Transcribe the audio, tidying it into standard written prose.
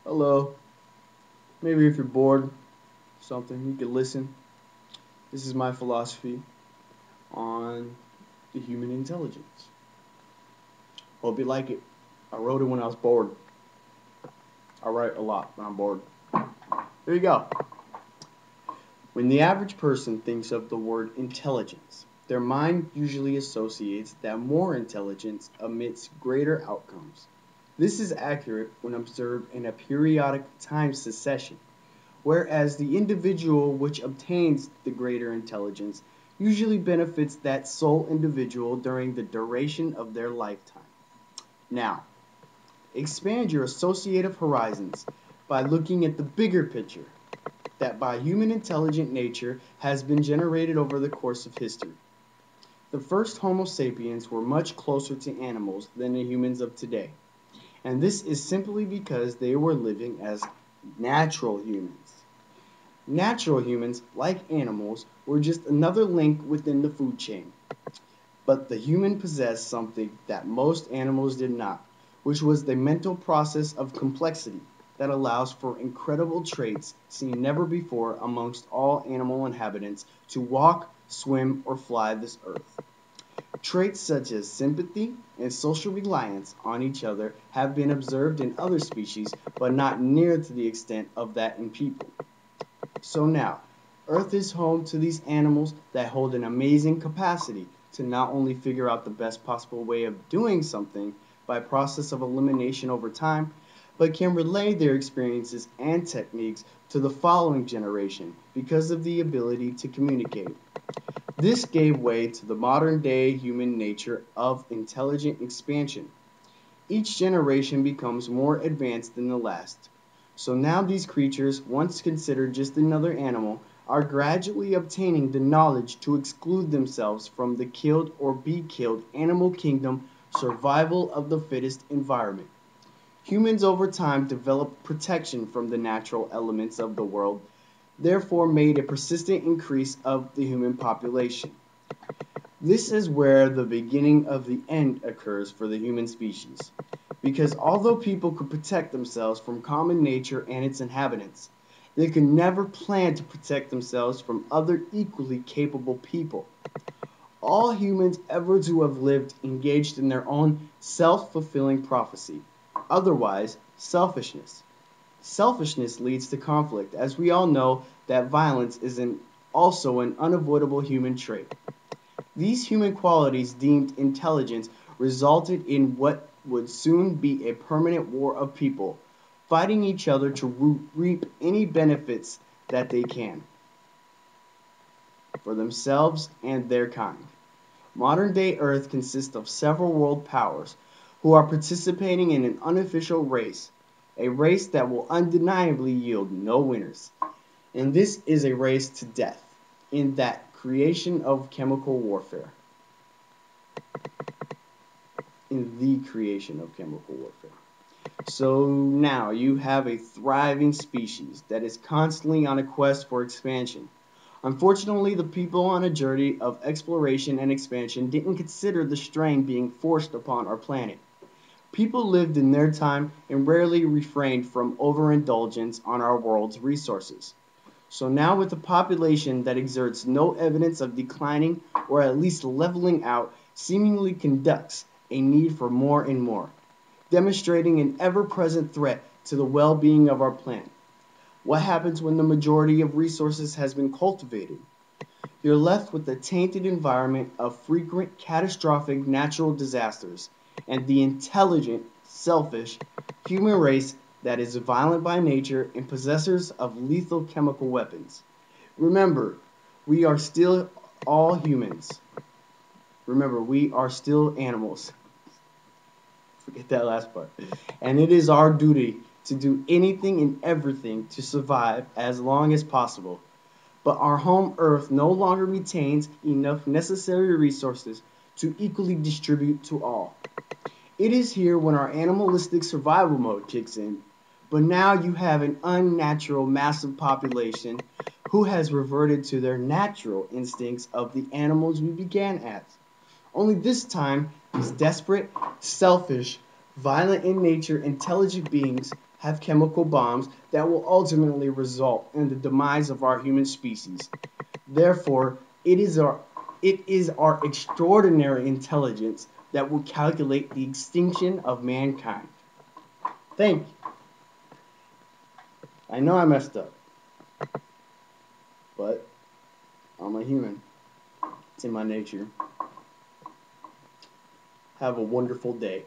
Hello. Maybe if you're bored, something, you could listen. This is my philosophy on the human intelligence. Hope you like it. I wrote it when I was bored. I write a lot when I'm bored. Here you go. When the average person thinks of the word intelligence, their mind usually associates that more intelligence emits greater outcomes. This is accurate when observed in a periodic time succession, whereas the individual which obtains the greater intelligence usually benefits that sole individual during the duration of their lifetime. Now, expand your associative horizons by looking at the bigger picture that by human intelligent nature has been generated over the course of history. The first Homo sapiens were much closer to animals than the humans of today, and this is simply because they were living as natural humans. Natural humans, like animals, were just another link within the food chain. But the human possessed something that most animals did not, which was the mental process of complexity that allows for incredible traits seen never before amongst all animal inhabitants to walk, swim, or fly this earth. Traits such as sympathy and social reliance on each other have been observed in other species, but not near to the extent of that in people. So now, Earth is home to these animals that hold an amazing capacity to not only figure out the best possible way of doing something by process of elimination over time, but can relay their experiences and techniques to the following generation because of the ability to communicate. This gave way to the modern day human nature of intelligent expansion. Each generation becomes more advanced than the last. So now these creatures, once considered just another animal, are gradually obtaining the knowledge to exclude themselves from the killed or be killed animal kingdom survival of the fittest environment. Humans over time developed protection from the natural elements of the world, therefore made a persistent increase of the human population. This is where the beginning of the end occurs for the human species. Because although people could protect themselves from common nature and its inhabitants, they could never plan to protect themselves from other equally capable people. All humans ever to have lived engaged in their own self-fulfilling prophecy, otherwise selfishness. Selfishness leads to conflict, as we all know that violence is also an unavoidable human trait. These human qualities deemed intelligence resulted in what would soon be a permanent war of people, fighting each other to reap any benefits that they can for themselves and their kind. Modern day Earth consists of several world powers who are participating in an unofficial race, a race that will undeniably yield no winners. And this is a race to death, in that creation of chemical warfare. In the creation of chemical warfare. So now you have a thriving species that is constantly on a quest for expansion. Unfortunately, the people on a journey of exploration and expansion didn't consider the strain being forced upon our planet. People lived in their time and rarely refrained from overindulgence on our world's resources. So now with a population that exerts no evidence of declining or at least leveling out, seemingly conducts a need for more and more, demonstrating an ever-present threat to the well-being of our planet. What happens when the majority of resources has been cultivated? You're left with a tainted environment of frequent catastrophic natural disasters and the intelligent, selfish human race that is violent by nature and possessors of lethal chemical weapons. Remember, we are still all humans. Remember, we are still animals. Forget that last part. And it is our duty to do anything and everything to survive as long as possible. But our home Earth no longer retains enough necessary resources to equally distribute to all. It is here when our animalistic survival mode kicks in. But now you have an unnatural massive population who has reverted to their natural instincts of the animals we began as. Only this time is desperate, selfish, Violent in nature, intelligent beings have chemical bombs that will ultimately result in the demise of our human species. Therefore, it is our extraordinary intelligence that will calculate the extinction of mankind. Thank you. I know I messed up, but I'm a human. It's in my nature. Have a wonderful day.